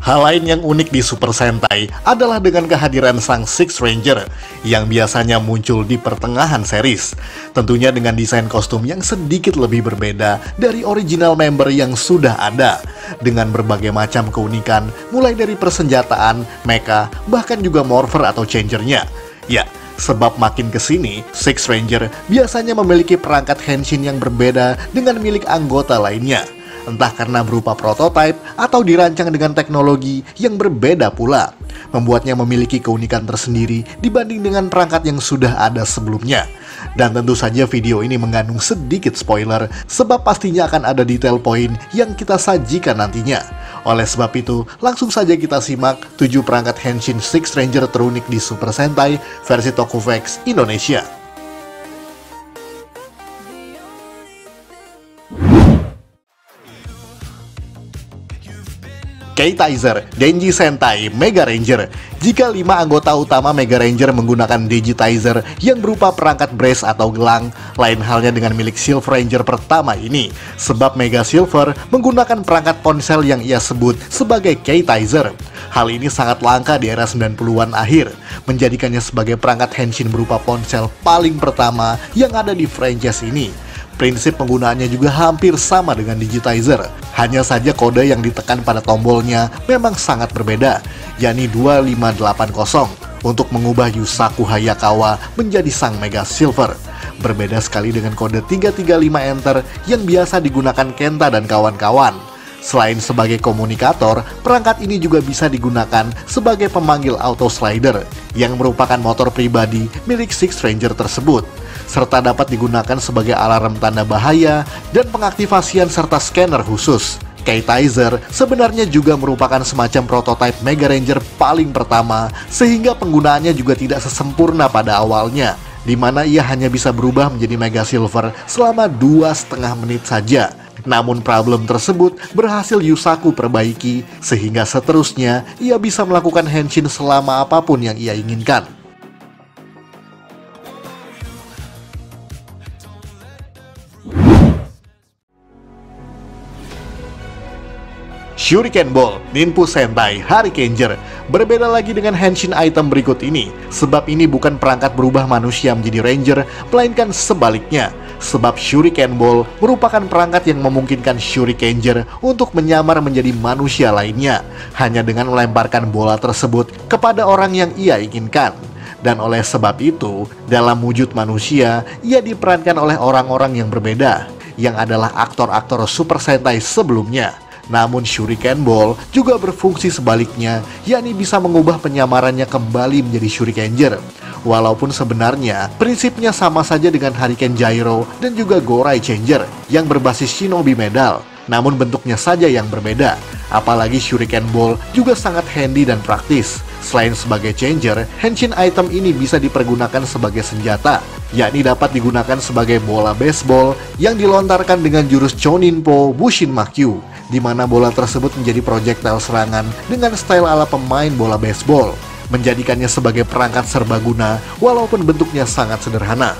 Hal lain yang unik di Super Sentai adalah dengan kehadiran sang Six Ranger yang biasanya muncul di pertengahan series. Tentunya dengan desain kostum yang sedikit lebih berbeda dari original member yang sudah ada. Dengan berbagai macam keunikan, mulai dari persenjataan, mecha, bahkan juga morpher atau changernya. Ya, sebab makin kesini, Six Ranger biasanya memiliki perangkat henshin yang berbeda dengan milik anggota lainnya. Entah karena berupa prototipe atau dirancang dengan teknologi yang berbeda pula, membuatnya memiliki keunikan tersendiri dibanding dengan perangkat yang sudah ada sebelumnya. Dan tentu saja video ini mengandung sedikit spoiler, sebab pastinya akan ada detail poin yang kita sajikan nantinya. Oleh sebab itu, langsung saja kita simak 7 perangkat henshin Six Ranger terunik di Super Sentai versi Tokuvex Indonesia. K-Tizer, Denji Sentai, Mega Ranger. Jika 5 anggota utama Mega Ranger menggunakan Digitizer yang berupa perangkat brace atau gelang, lain halnya dengan milik Silver Ranger pertama ini, sebab Mega Silver menggunakan perangkat ponsel yang ia sebut sebagai K-Tizer. Hal ini sangat langka di era 90-an akhir, menjadikannya sebagai perangkat henshin berupa ponsel paling pertama yang ada di franchise ini. Prinsip penggunaannya juga hampir sama dengan Digitizer, hanya saja kode yang ditekan pada tombolnya memang sangat berbeda, yakni 2580 untuk mengubah Yusaku Hayakawa menjadi sang Mega Silver. Berbeda sekali dengan kode 335 Enter yang biasa digunakan Kenta dan kawan-kawan. Selain sebagai komunikator, perangkat ini juga bisa digunakan sebagai pemanggil auto slider yang merupakan motor pribadi milik Six Ranger tersebut, serta dapat digunakan sebagai alarm tanda bahaya dan pengaktifasian serta scanner khusus. K-Tizer sebenarnya juga merupakan semacam prototipe Mega Ranger paling pertama, sehingga penggunaannya juga tidak sesempurna pada awalnya, di mana ia hanya bisa berubah menjadi Mega Silver selama 2,5 menit saja. Namun problem tersebut berhasil Yusaku perbaiki, sehingga seterusnya ia bisa melakukan henshin selama apapun yang ia inginkan. Shuriken Ball, Ninpu Sentai, Hurricaneger. Berbeda lagi dengan henshin item berikut ini, sebab ini bukan perangkat berubah manusia menjadi ranger, melainkan sebaliknya. Sebab Shuriken Ball merupakan perangkat yang memungkinkan Shurikenger untuk menyamar menjadi manusia lainnya, hanya dengan melemparkan bola tersebut kepada orang yang ia inginkan. Dan oleh sebab itu, dalam wujud manusia, ia diperankan oleh orang-orang yang berbeda, yang adalah aktor-aktor Super Sentai sebelumnya. Namun Shuriken Ball juga berfungsi sebaliknya, yakni bisa mengubah penyamarannya kembali menjadi Shurikenger. Walaupun sebenarnya prinsipnya sama saja dengan Hurricane Gyro dan juga Gorai Changer yang berbasis Shinobi Medal, namun bentuknya saja yang berbeda. Apalagi Shuriken Ball juga sangat handy dan praktis. Selain sebagai changer, henshin item ini bisa dipergunakan sebagai senjata, yakni dapat digunakan sebagai bola baseball yang dilontarkan dengan jurus Choninpo Bushin Makyu, di mana bola tersebut menjadi projectile serangan dengan style ala pemain bola baseball, menjadikannya sebagai perangkat serbaguna walaupun bentuknya sangat sederhana.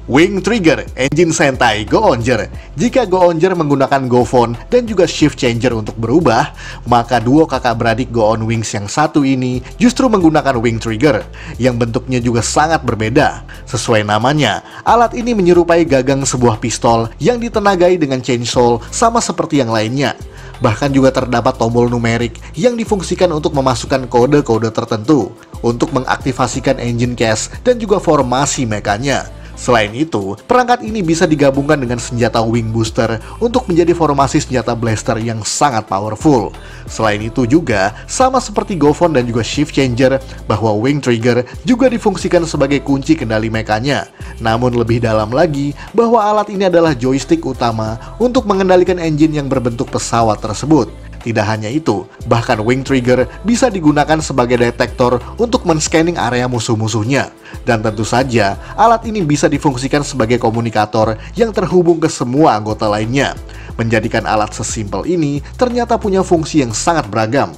Wing Trigger, Engine Sentai, Go-Onger. Jika Go-Onger menggunakan Go-Phone dan juga Shift Changer untuk berubah, maka duo kakak beradik Go-On Wings yang satu ini justru menggunakan Wing Trigger, yang bentuknya juga sangat berbeda. Sesuai namanya, alat ini menyerupai gagang sebuah pistol yang ditenagai dengan chainsaw sama seperti yang lainnya. Bahkan juga terdapat tombol numerik yang difungsikan untuk memasukkan kode-kode tertentu, untuk mengaktifasikan engine cache dan juga formasi mekanya. Selain itu, perangkat ini bisa digabungkan dengan senjata Wing Booster untuk menjadi formasi senjata blaster yang sangat powerful. Selain itu juga, sama seperti Go-Phone dan juga Shift Changer, bahwa Wing Trigger juga difungsikan sebagai kunci kendali mekanya. Namun lebih dalam lagi, bahwa alat ini adalah joystick utama untuk mengendalikan engine yang berbentuk pesawat tersebut. Tidak hanya itu, bahkan Wing Trigger bisa digunakan sebagai detektor untuk men-scanning area musuh-musuhnya. Dan tentu saja, alat ini bisa difungsikan sebagai komunikator yang terhubung ke semua anggota lainnya. Menjadikan alat sesimpel ini ternyata punya fungsi yang sangat beragam.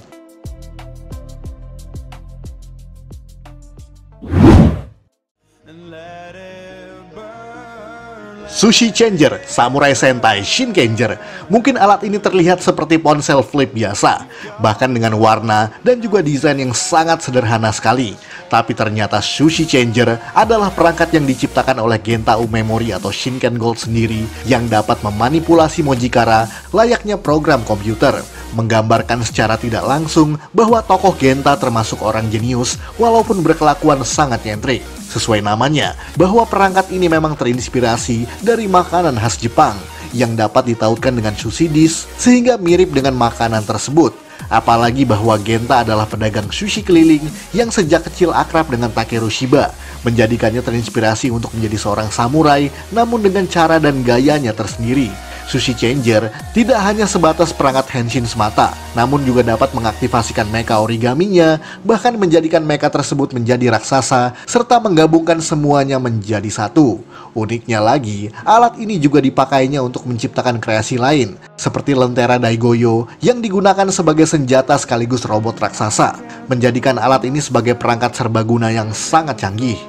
Sushi Changer, Samurai Sentai Shinkenger. Mungkin alat ini terlihat seperti ponsel flip biasa, bahkan dengan warna dan juga desain yang sangat sederhana sekali. Tapi ternyata Sushi Changer adalah perangkat yang diciptakan oleh Genta Umemori atau Shinken Gold sendiri yang dapat memanipulasi Mojikara layaknya program komputer, menggambarkan secara tidak langsung bahwa tokoh Genta termasuk orang jenius walaupun berkelakuan sangat nyentrik. Sesuai namanya, bahwa perangkat ini memang terinspirasi dari makanan khas Jepang yang dapat ditautkan dengan sushi dish sehingga mirip dengan makanan tersebut. Apalagi bahwa Genta adalah pedagang sushi keliling yang sejak kecil akrab dengan Takeru Shiba, menjadikannya terinspirasi untuk menjadi seorang samurai namun dengan cara dan gayanya tersendiri. Sushi Changer tidak hanya sebatas perangkat henshin semata, namun juga dapat mengaktifasikan mecha origaminya, bahkan menjadikan mecha tersebut menjadi raksasa, serta menggabungkan semuanya menjadi satu. Uniknya lagi, alat ini juga dipakainya untuk menciptakan kreasi lain, seperti Lentera Daigoyo yang digunakan sebagai senjata sekaligus robot raksasa, menjadikan alat ini sebagai perangkat serbaguna yang sangat canggih.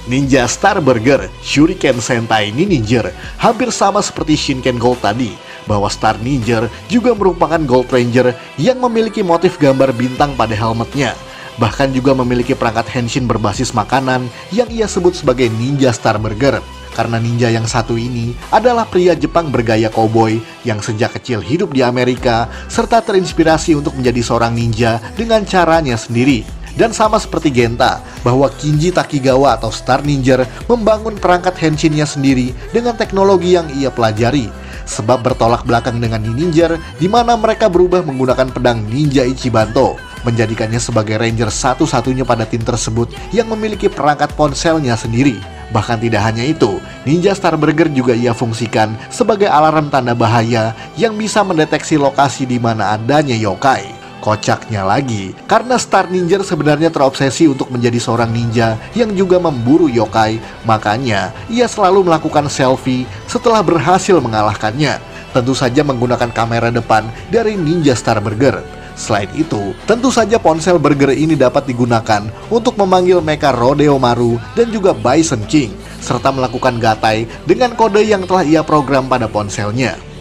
Ninja Star Burger, Shuriken Sentai Ninja, hampir sama seperti Shinken Gold tadi, bahwa Star Ninja juga merupakan Gold Ranger yang memiliki motif gambar bintang pada helmetnya. Bahkan juga memiliki perangkat henshin berbasis makanan yang ia sebut sebagai Ninja Star Burger. Karena ninja yang satu ini adalah pria Jepang bergaya cowboy yang sejak kecil hidup di Amerika, serta terinspirasi untuk menjadi seorang ninja dengan caranya sendiri. Dan sama seperti Genta, bahwa Kinji Takigawa atau Star Ninja membangun perangkat henshinnya sendiri dengan teknologi yang ia pelajari. Sebab bertolak belakang dengan Ninja, di mana mereka berubah menggunakan pedang Ninja Ichibanto, menjadikannya sebagai ranger satu-satunya pada tim tersebut yang memiliki perangkat ponselnya sendiri. Bahkan tidak hanya itu, Ninja Star Burger juga ia fungsikan sebagai alarm tanda bahaya yang bisa mendeteksi lokasi di mana adanya yokai. Kocaknya lagi, karena Star Ninja sebenarnya terobsesi untuk menjadi seorang ninja yang juga memburu yokai, makanya ia selalu melakukan selfie setelah berhasil mengalahkannya. Tentu saja menggunakan kamera depan dari Ninja Star Burger. Selain itu, tentu saja ponsel burger ini dapat digunakan untuk memanggil mecha Rodeo Maru dan juga Bison King, serta melakukan gatai dengan kode yang telah ia program pada ponselnya.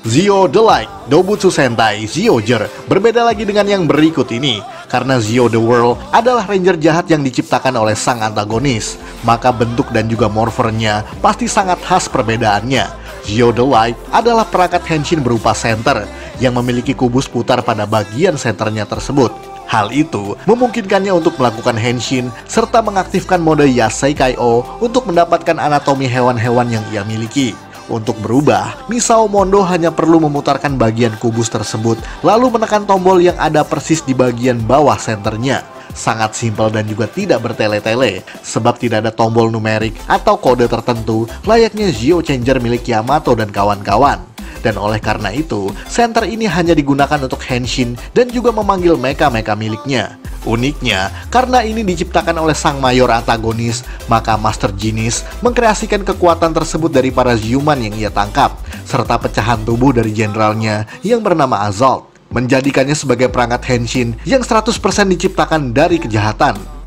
Zio The Light, Dobutsu Sentai Zyuohger berbeda lagi dengan yang berikut ini. Karena Zio The World adalah ranger jahat yang diciptakan oleh sang antagonis, maka bentuk dan juga morfernya pasti sangat khas perbedaannya. Zio The Light adalah perangkat henshin berupa center yang memiliki kubus putar pada bagian senternya tersebut. Hal itu memungkinkannya untuk melakukan henshin serta mengaktifkan mode Yaseikai O untuk mendapatkan anatomi hewan-hewan yang ia miliki. Untuk berubah, Misao Mondo hanya perlu memutarkan bagian kubus tersebut, lalu menekan tombol yang ada persis di bagian bawah senternya. Sangat simpel dan juga tidak bertele-tele, sebab tidak ada tombol numerik atau kode tertentu layaknya Zio Changer milik Yamato dan kawan-kawan. Dan oleh karena itu, center ini hanya digunakan untuk henshin dan juga memanggil mecha-mecha miliknya. Uniknya, karena ini diciptakan oleh sang mayor antagonis, maka Master Genius mengkreasikan kekuatan tersebut dari para Zyuman yang ia tangkap, serta pecahan tubuh dari jenderalnya yang bernama Azalt, menjadikannya sebagai perangkat henshin yang 100% diciptakan dari kejahatan.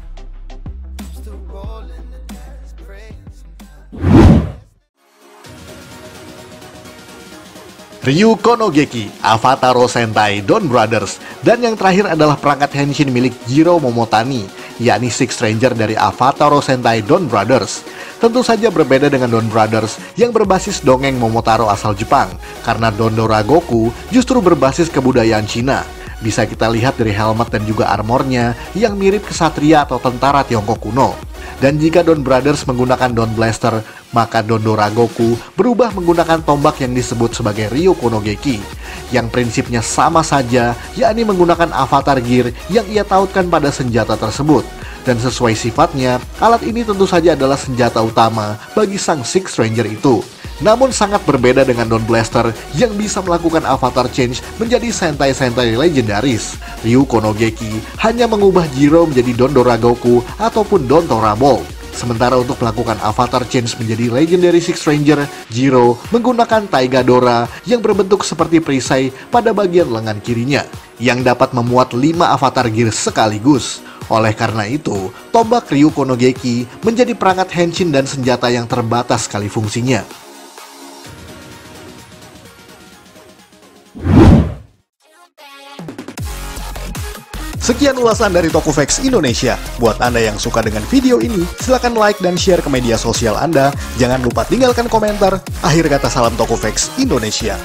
Ryu Konogeki, Avataro Sentai Don Brothers, dan yang terakhir adalah perangkat henshin milik Jiro Momotani, yakni Six Ranger dari Avataro Sentai Don Brothers. Tentu saja berbeda dengan Don Brothers yang berbasis dongeng Momotaro asal Jepang, karena Dondora Goku justru berbasis kebudayaan Cina. Bisa kita lihat dari helmet dan juga armornya yang mirip kesatria atau tentara Tiongkok kuno. Dan jika Don Brothers menggunakan Don Blaster, maka Dondora Goku berubah menggunakan tombak yang disebut sebagai Ryu Konogeki, yang prinsipnya sama saja, yakni menggunakan avatar gear yang ia tautkan pada senjata tersebut. Dan sesuai sifatnya, alat ini tentu saja adalah senjata utama bagi sang Six Ranger itu. Namun sangat berbeda dengan Don Blaster yang bisa melakukan avatar change menjadi Sentai-Sentai legendaris. Ryu Konogeki hanya mengubah Jiro menjadi Dondora Goku ataupun Don Torabol. Sementara untuk melakukan avatar change menjadi Legendary Six Ranger, Jiro menggunakan Taiga Dora yang berbentuk seperti perisai pada bagian lengan kirinya, yang dapat memuat 5 avatar gear sekaligus. Oleh karena itu, tombak Ryu Konogeki menjadi perangkat henshin dan senjata yang terbatas sekali fungsinya. Sekian ulasan dari Tokuvex Indonesia. Buat Anda yang suka dengan video ini, silahkan like dan share ke media sosial Anda. Jangan lupa tinggalkan komentar. Akhir kata, salam Tokuvex Indonesia.